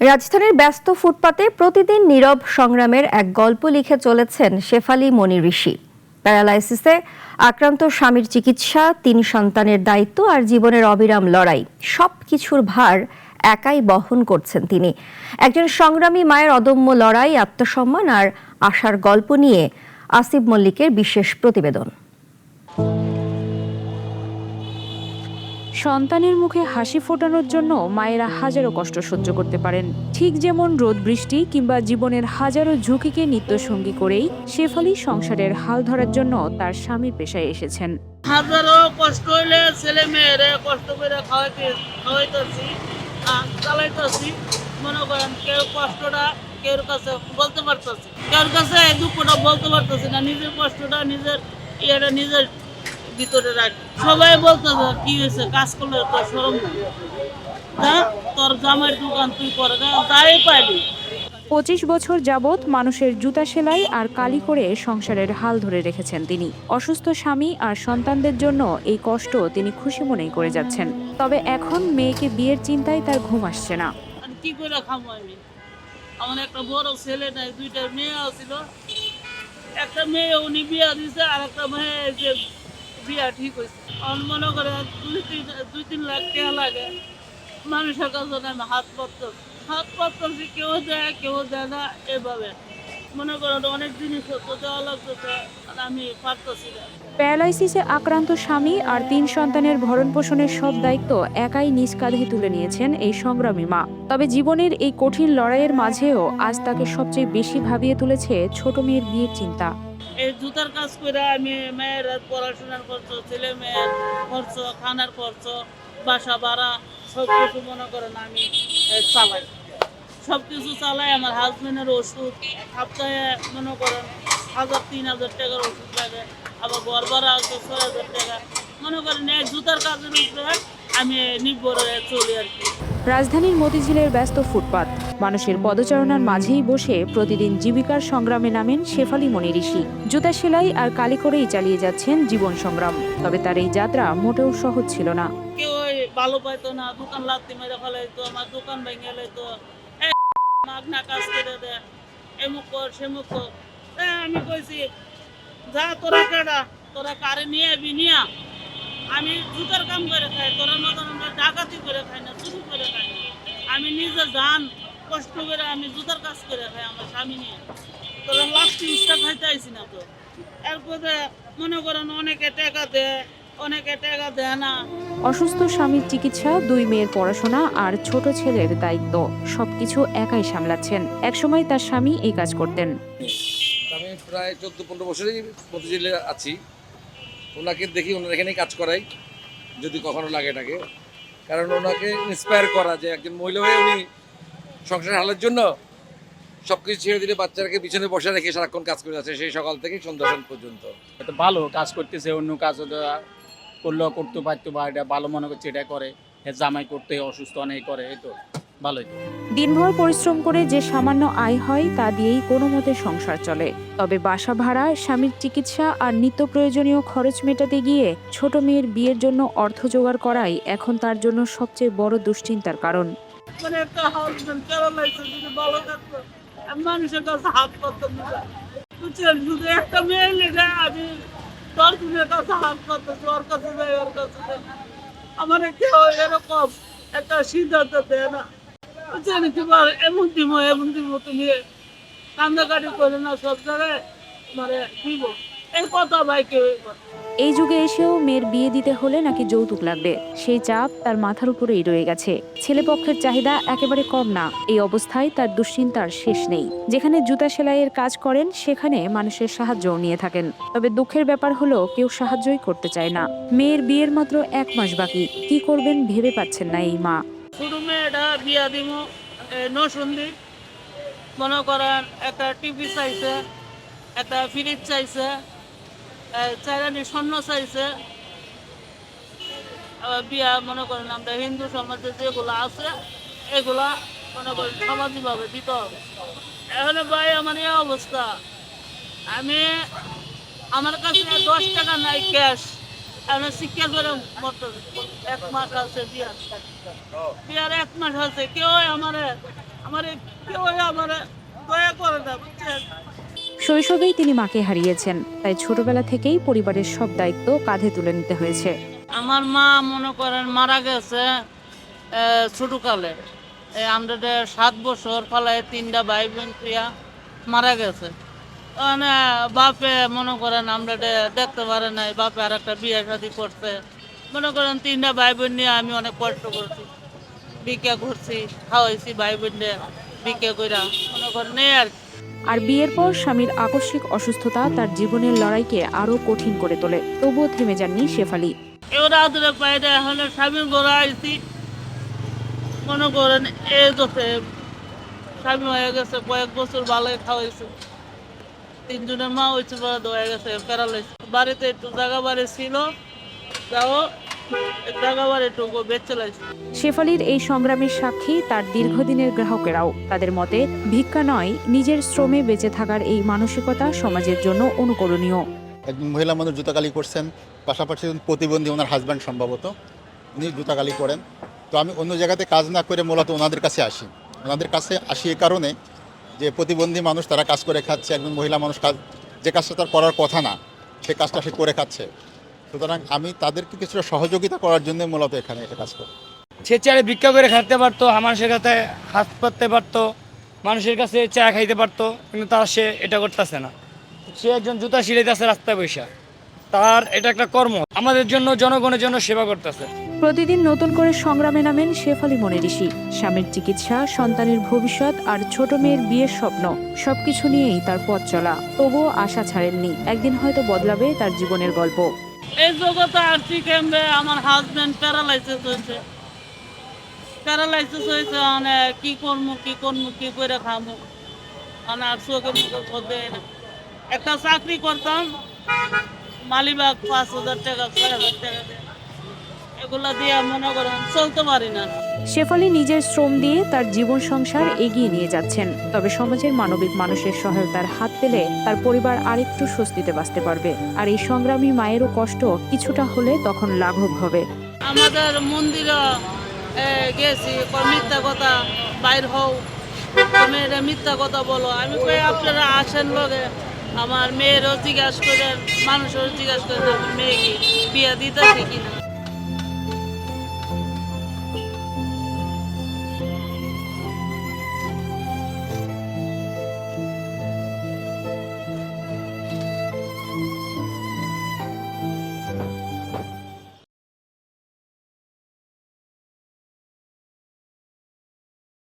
রাজধানীর ব্যস্ত ফুটপাতে প্রতিদিন নীরব সংগ্রামের এক গল্প লিখে চলেছেন শেফালী মনি ঋষি। প্যারালাইসিসে আক্রান্ত স্বামীর চিকিৎসা, ৩ সন্তানের দায়িত্ব আর জীবনের অবিরাম লড়াই, সবকিছুর ভার একাই বহন করছেন তিনি। একজন সংগ্রামী মায়ের অদম্য লড়াই, আত্মসম্মান আর আশার গল্প নিয়ে আসিফ মল্লিকের বিশেষ প্রতিবেদন। সন্তানের মুখে হাসি ফোটানোর জন্য মায়েরা হাজারো কষ্ট সহ্য করতে পারেন, ঠিক যেমন রোদ বৃষ্টি কিংবা জীবনের হাজারো ঝুঁকিকে নিত্যসঙ্গী করেই শেফালী সংসারের হাল ধরার জন্য তার স্বামীর পেশায় এসেছেন। হাজারো কষ্ট হইলে ছেলে মেয়েরে কষ্ট করে খাওয়াইতেছি, চালাইতেছি। মনে করেন কেউ কষ্টটা কেউর কাছে বলতে পারতেছি, কেউর কাছে দুঃখটা বলতে পারতেছি না, নিজের কষ্টটা নিজের নিজের ভিতরে রাখি। সবাই বলতেছে কি হয়েছে, কাজ করলে তোর শরম না, তোর জামাইয়ের দোকান তুই করে তাই পাইলি। 25 বছর যাবৎ মানুষের জুতা সেলাই আর কালি করে সংসারের হাল ধরে রেখেছেন তিনি। অসুস্থ স্বামী আর সন্তানদের জন্য এই কষ্ট তিনি খুশি মনেই করে যাচ্ছেন। তবে এখন মেয়েকে বিয়ের চিন্তায় তার ঘুম আসছে না। কি করে খাবো আমি? আমার একটা বড় ছেলে নাই, 2টা মেয়ে ছিল। একটা মেয়ে উনি বিয়া দিছে, আর একটা মেয়ে যে বিয়া ঠিক হয়েছে। মনে করে 2-3 লাখ টাকা লাগে। মানুষের কাছে আমি হাত পাততেছি, কেউ দেয় না। এভাবে মনে করেন অনেক জিনিস দেওয়া লাগতেছে, আমি পারতেছি না। প্যারালাইসিসে আক্রান্ত স্বামী আর 3 সন্তানের ভরণ পোষণের সব দায়িত্ব একাই নিজ কাঁধে তুলে নিয়েছেন এই সংগ্রামী মা। তবে জীবনের এই কঠিন লড়াইয়ের মাঝেও আজ তাকে সবচেয়ে বেশি ভাবিয়ে তুলেছে ছোট মেয়ের বিয়ের চিন্তা। এই জুতার কাজ করে আমি মেয়ের পড়াশোনার খরচ, ছেলে মেয়ের খরচ, খানার খরচ, বাসা ভাড়া সবকিছু মনে করেন আমি চালাই। সবকিছু চালাই। আমার হাজবেন্ডের ওষুধ সপ্তাহে মনে করেন 1000-3000 টাকার ওষুধ লাগে। আবার ঘর ভাড়া আছে 6000 টাকা। মনে করেন এই জুতার কাজের উপরে আমি নির্ভর হয়ে চলি আর কি। রাজধানীর মতিঝিলের ব্যস্ত ফুটপাত, মানুষের পদচারণার মাঝেই বসে প্রতিদিন জীবিকার সংগ্রামে নামেন শেফালী মনি ঋষি। জুতা সেলাই আর কালি করেই চালিয়ে যাচ্ছেন জীবন সংগ্রাম। তবে তার এই যাত্রা মোটেও সহজ ছিল না। কেউ ভালো পাইতো না, দোকান লাত্তি মেরে ফেলাইতো, আমার দোকান ভেঙে লাইতো, মাগনা কাজ করে দেয়, এমুক কর সেমুক কর। আমি কইছি যা তোরা কেডা, তোরা কারে নিয়ে আবি নিয়া, আমি জুতার কাম করে খাই, তোরা মতন আমরা ডাকাতি করে খাই না, চুরি করে খাই না। আমি নিজে জান কষ্ট করে আমি জুতার কাজ করে খাই আমার স্বামী নিয়ে। তোরা লাস্ট ইস্টা খাইতে আইসি না তো। এরপরে মনে করেন অনেকে টাকা দেয়, অনেকে টাকা দেয় না। অসুস্থ স্বামীর চিকিৎসা, 2 মেয়ের পড়াশোনা আর ছোট ছেলের দায়িত্ব সবকিছু একাই সামলাচ্ছেন। একসময় তার স্বামী এই কাজ করতেন। আমি প্রায় 14-15 বছরই মতিঝিলে আছি। ওনাকে দেখি, ওনার এখানেই কাজ করাই যদি কখনো লাগে এটাকে। কারণ ওনাকে ইন্সপায়ার করা যে একজন মহিলা হয়ে উনি সংসার হালের জন্য সব কিছু ছেড়ে দিলে বাচ্চাকে পিছনে বসে রেখে সারাক্ষণ কাজ করে যাচ্ছে, সেই সকাল থেকে সন্ধ্যা পর্যন্ত। এটা ভালো কাজ করতেছে, অন্য কাজ করলেও করতে পারতো, বা এটা ভালো মনে করছে এটা করে। জামাই করতে অসুস্থ অনেক করে, এই তো ভালোই। দিনভর পরিশ্রম করে যে সামান্য আয় হয় তা দিয়েই কোনো মতে সংসার চলে। তবে বাসা ভাড়া, স্বামীর চিকিৎসা আর নিত্য প্রয়োজনীয় খরচ মেটাতে গিয়ে ছোট মেয়ের বিয়ের জন্য অর্থ জোগাড় করাই এখন তার জন্য সবচেয়ে বড় দুশ্চিন্তার কারণ। মানে একটা হাজবেন্ড প্যারালাইসিস যদি ভালো থাকতো, আমি মানুষের কাছে হাত পাততাম না। বুঝছেন, শুধু একটা মেয়ে লেগে আমি 10 জনের কাছে হাত পাততাম, ওর কাছে যাই, ওর কাছে যাই। আমার কেউ এরকম একটা সিদ্ধান্ত দেয় না। বুঝছেন, তোমার এমন দিব তুমি কান্দাকাটি করে না, সব জায়গায় মানে দিব এই কথা ভাই কেউ। এই যুগে এসেও মেয়ের বিয়ে দিতে হলে নাকি যৌতুক লাগবে, সেই চাপ তার মাথার উপরেই রয়ে গেছে। ছেলেপক্ষের চাহিদা একেবারে কম না। এই অবস্থায় তার দুশ্চিন্তার শেষ নেই। যেখানে জুতা সেলাইয়ের কাজ করেন সেখানে মানুষের সাহায্যও নিয়ে থাকেন। তবে দুঃখের ব্যাপার হলো কেউ সাহায্যই করতে চায় না। মেয়ের বিয়ের মাত্র 1 মাস বাকি, কি করবেন ভেবে পাচ্ছেন না এই মা। শুধু মেয়েটা বিয়া দিব নসুন্দি, মনে করেন একটা টিভি চাইছে, একটা ফ্রিজ চাইছে, চাইরানি স্বর্ণ চাইছে। বিয়া মনে করেন আমরা হিন্দু সমাজে যেগুলো আছে এগুলা মনে করেন সামাজিকভাবে দিতে হবে। এখন ভাই আমার এই অবস্থা, আমার কাছে 10 টাকা নাই ক্যাশ, আমরা শিক্ষা করে মতো 1 মাস আছে বিয়ার 1 মাস আছে কেউ আমারে দয়া করে না বুঝছেন? শৈশবেই তিনি মাকে হারিয়েছেন, তাই ছোটবেলা থেকেই পরিবারের সব দায়িত্ব কাঁধে তুলে নিতে হয়েছে। আমার মা মনে করেন মারা গেছে ছোটকালে, আমরা 7 বছর ফলায় 3টা ভাই বোন প্রিয়া মারা গেছে। মানে বাপে মনে করেন আমরা দেখতে পারে নাই, বাপে আর একটা বিয়ে শাদী করছে। মনে করেন 3টা ভাই বোন নিয়ে আমি অনেক কষ্ট করছি, ভিক্ষা করছি, খাওয়াইছি ভাই বোনদের ভিক্ষা কইরা, মনে করেন এই আর কি। আর বিয়ের পর স্বামীর আকস্মিক অসুস্থতা তার জীবনের লড়াইকে আরো কঠিন করে তোলে। তবুও থেমে যাননি শেফালি। এবার আদরে পাইরে হলে স্বামীর ঘরে আইছি, মনে করেন এই দোষে স্বামী হয়ে গেছে, কয়েক বছর ভালোই খাওয়াইছে। 3 জনের মা হয়েছে, হয়ে গেছে প্যারালাইস। বাড়িতে একটু জায়গা বাড়ি ছিল, তাও জায়গা বাড়ি একটু বেচে লাইছে। শেফালির এই সংগ্রামের সাক্ষী তার দীর্ঘদিনের গ্রাহকেরাও। তাদের মতে ভিক্ষা নয়, নিজের শ্রমে বেঁচে থাকার এই মানসিকতা সমাজের জন্য অনুকরণীয়। একজন মহিলা মানুষ জুতাকালি করছেন, পাশাপাশি প্রতিবন্ধী ওনার হাজব্যান্ড সম্ভবত, উনি জুতাকালি করেন। তো আমি অন্য জায়গাতে কাজ না করে মূলত ওনাদের কাছে আসি। ওনাদের কাছে আসি এই কারণে যে প্রতিবন্ধী মানুষ তারা কাজ করে খাচ্ছে, একজন মহিলা মানুষ কাজ যে কাজটা তার করার কথা না সে কাজটা সে করে খাচ্ছে। সুতরাং আমি তাদেরকে কিছুটা সহযোগিতা করার জন্য মূলত এখানে এটা কাজ করি। সে চাইলে ভিক্ষা করে খাইতে পারতো, মানুষের কাছে হাত পাততে পারতো, মানুষের কাছে চা খাইতে পারতো, কিন্তু তার সে এটা করতেছে না। সে একজন জুতা সিলাইতেছে রাস্তায় বৈশা, তার এটা একটা কর্ম, আমাদের জন্য জনগণের জন্য সেবা করতেছে। প্রতিদিন নতুন করে সংগ্রামে নামেন শেফালি মনি ঋষি। স্বামীর চিকিৎসা, সন্তানের ভবিষ্যৎ আর ছোট মেয়ের বিয়ের স্বপ্ন, সবকিছু নিয়েই তার পথ চলা। তবুও আশা ছাড়েননি, একদিন হয়তো বদলাবে তার জীবনের গল্প। এই জগতে আর্থিক ক্যাম্পে আমার হাজবেন্ড প্যারালাইসিস হয়েছে, মানে কি করবো কি করে খাবো, মানে আর চোখে মুখে খোঁজে না। একটা চাকরি করতাম, মালিবাগ 5,000 টাকা 6,000 টাকা দেয়, এগুলা দিয়ে মনে করেন চলতে পারি না। শেফালি নিজের শ্রম দিয়ে তার জীবন সংসার এগিয়ে নিয়ে যাচ্ছেন। তবে সমাজের মানবিক মানুষের সহায়তার হাত পেলে তার পরিবার আরেকটু স্বস্তিতে বাঁচতে পারবে। আর এই সংগ্রামী মায়েরও কষ্ট কিছুটা হলে তখন লাঘব হবে। আমাদের মন্দিরে গেছি, মিথ্যা কথা বাইর হও, তুমি এটা মিথ্যা কথা বলো। আমি কই আপনারা আসেন লগে, আমার মেয়েরও জিজ্ঞাসা করেন, মানুষেরও জিজ্ঞাসা করেন আমার মেয়েকে বিয়ে দিতেছে কিনা।